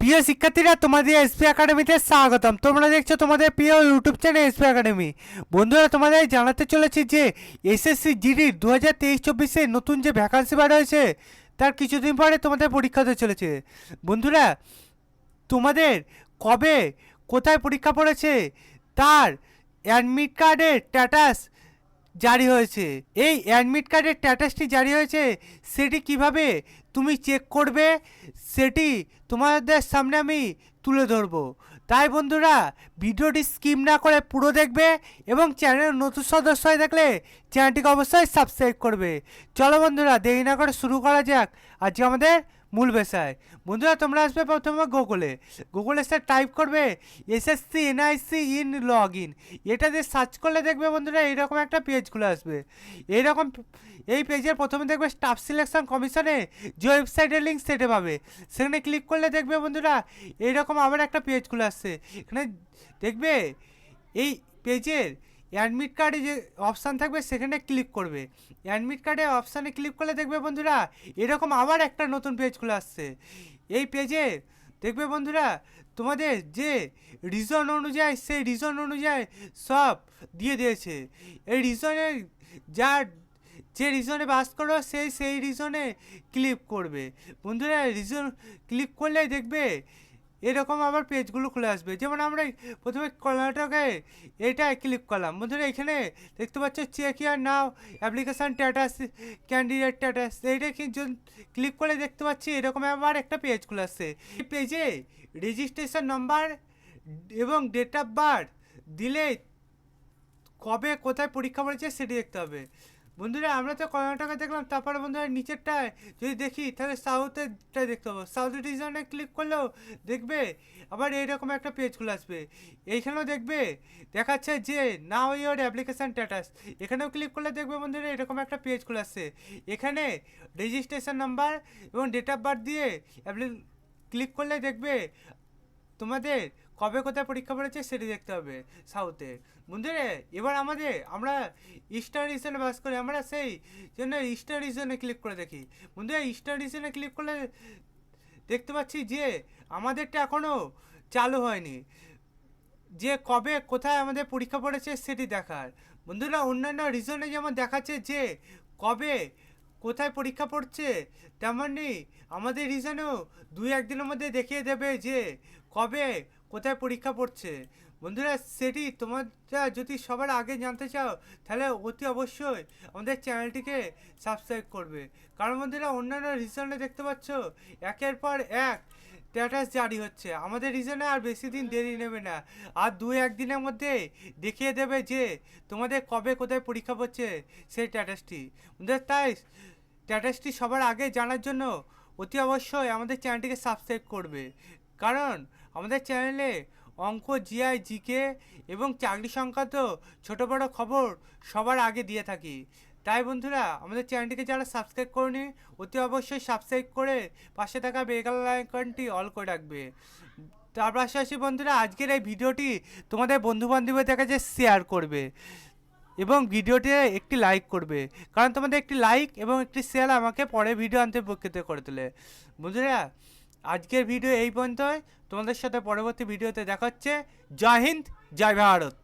প্রিয় শিক্ষার্থীরা, তোমাদের এসপি একাডেমিতে স্বাগতম। তোমরা দেখছো তোমাদের প্রিয় ইউটিউব চ্যানেল এসপি একাডেমি। বন্ধুরা, তোমাদের জানাতে চলেছি যে এসএসসি জিডির 2023-24 নতুন যে ভ্যাকান্সি বার হয়েছে তার কিছুদিন পরে তোমাদের পরীক্ষা হতে চলেছে। বন্ধুরা, তোমাদের কবে কোথায় পরীক্ষা পড়েছে তার অ্যাডমিট কার্ডের স্ট্যাটাস জারি হয়েছে। এই অ্যাডমিট কার্ডের স্ট্যাটাসটি জারি হয়েছে, সেটি কিভাবে তুমি চেক করবে সেটি তোমাদের সামনে আমি তুলে ধরবো। তাই বন্ধুরা, ভিডিওটি স্কিপ না করে পুরো দেখবে এবং চ্যানেল নতুন সদস্য হয়ে থাকলে চ্যানেলটিকে অবশ্যই সাবস্ক্রাইব করবে। চলো বন্ধুরা, দেরি না করে শুরু করা যাক আজকে আমাদের মূল বিষয়। বন্ধুরা, তোমরা আসবে প্রথমে গুগলে স্যার টাইপ করবে SSC NIC in log in. এটা দিয়ে সার্চ করলে দেখবে বন্ধুরা এইরকম একটা পেজ খুলে আসবে। এইরকম এই পেজের প্রথমে দেখবে স্টাফ সিলেকশন কমিশনে যে ওয়েবসাইটের লিঙ্ক সেটে পাবে। সেখানে ক্লিক করলে দেখবে বন্ধুরা এইরকম আবার একটা পেজ খুলে আসছে। এখানে দেখবে এই পেজের অ্যাডমিট কার্ডে যে অপশান থাকবে সেখানে ক্লিক করবে। অ্যাডমিট কার্ডে অপশানে ক্লিক করলে দেখবে বন্ধুরা এরকম আবার একটা নতুন পেজ খুলে আসছে। এই পেজে দেখবে বন্ধুরা তোমাদের যে রিজন অনুযায়ী সেই রিজন অনুযায়ী সব দিয়ে দিয়েছে। এই রিজনের যে রিজনে বাস করো সেই রিজনে ক্লিক করবে। বন্ধুরা, রিজন ক্লিক করলে দেখবে এরকম আবার পেজগুলো খুলে আসবে। যেমন আমরা প্রথমে কর্ণাটকে এটাই ক্লিক করলাম। বন্ধুরা, এখানে দেখতে পাচ্ছ চেক ইয়ার নাও অ্যাপ্লিকেশান স্ট্যাটাস ক্যান্ডিডেট স্ট্যাটাস, এইটা ক্লিক করলে দেখতে পাচ্ছি এরকম আবার একটা পেজ খুলে আসছে। এই পেজে রেজিস্ট্রেশন নাম্বার এবং ডেট অফ বার্থ দিলে কবে কোথায় পরীক্ষা পড়েছে সেটি দেখতে হবে। বন্ধুরা, আমরা তো কর্ণাটকে দেখলাম, তারপরে বন্ধুরা নিচেরটায় যদি দেখি তাহলে সাউথেরটাই দেখতে পাবো। সাউথ রিজনে ক্লিক করলেও দেখবে আবার এইরকম একটা পেজ খুলে আসবে। এইখানেও দেখবে দেখাচ্ছে যে নাও ইওর অ্যাপ্লিকেশান স্ট্যাটাস, এখানেও ক্লিক করলে দেখবে বন্ধুরা এরকম একটা পেজ খুলে আসছে। এখানে রেজিস্ট্রেশন নাম্বার এবং ডেট অফ বার্থ দিয়ে ক্লিক করলে দেখবে তোমাদের কবে কোথায় পরীক্ষা পড়েছে সেটি দেখতে হবে সাউথে। বন্ধুরা, এবার আমরা ইস্টার্ন রিজনে বাস করি, আমরা সেই জন্য ইস্টার্ন রিজনে ক্লিক করে দেখি। বন্ধুরা, ইস্টার্ন রিজনে ক্লিক করলে দেখতে পাচ্ছি যে আমাদেরটা এখনও চালু হয়নি, যে কবে কোথায় আমাদের পরীক্ষা পড়েছে সেটি দেখার। বন্ধুরা, অন্যান্য রিজনে যেমন দেখাচ্ছে যে কবে কোথায় পরীক্ষা পড়ছে, তেমনি আমাদের রিজনেও 2-1 দিনের মধ্যে দেখিয়ে দেবে যে কবে কোথায় পরীক্ষা পড়ছে। বন্ধুরা, সেটি তোমরা যদি সবার আগে জানতে চাও তাহলে অতি অবশ্যই আমাদের চ্যানেলটিকে সাবস্ক্রাইব করবে। কারণ বন্ধুরা, অন্যান্য রিজনে দেখতে পাচ্ছ একের পর এক স্ট্যাটাস জারি হচ্ছে। আমাদের রিজনে আর বেশি দিন দেরি নেবে না, আর 2-1 দিনের মধ্যে দেখিয়ে দেবে যে তোমাদের কবে কোথায় পরীক্ষা পড়ছে সেই স্ট্যাটাসটি। বন্ধুরা, তাই স্ট্যাটাসটি সবার আগে জানার জন্য অতি অবশ্যই আমাদের চ্যানেলটিকে সাবস্ক্রাইব করবে। কারণ আমাদের চ্যানেলে অঙ্ক, জিআই, জিকে এবং চাকরি সংক্রান্ত ছোটো বড়ো খবর সবার আগে দিয়ে থাকি। তাই বন্ধুরা, আমাদের চ্যানেলটিকে যারা সাবস্ক্রাইব করেনি অতি অবশ্যই সাবস্ক্রাইব করে পাশে থাকা বেল আইকনটি অল করে রাখবে। তার পাশাপাশি বন্ধুরা, আজকের এই ভিডিওটি তোমাদের বন্ধুবান্ধবদের কাছে শেয়ার করবে এবং ভিডিওতে একটি লাইক করবে। কারণ তোমাদের একটি লাইক এবং একটি শেয়ার আমাকে পরে ভিডিও আনতে উপকৃত করে তোলে। বন্ধুরা, আজকের ভিডিও এই পর্যন্তই। তোমাদের সাথে পরবর্তী ভিডিওতে দেখা হচ্ছে। জয় হিন্দ, জয় ভারত।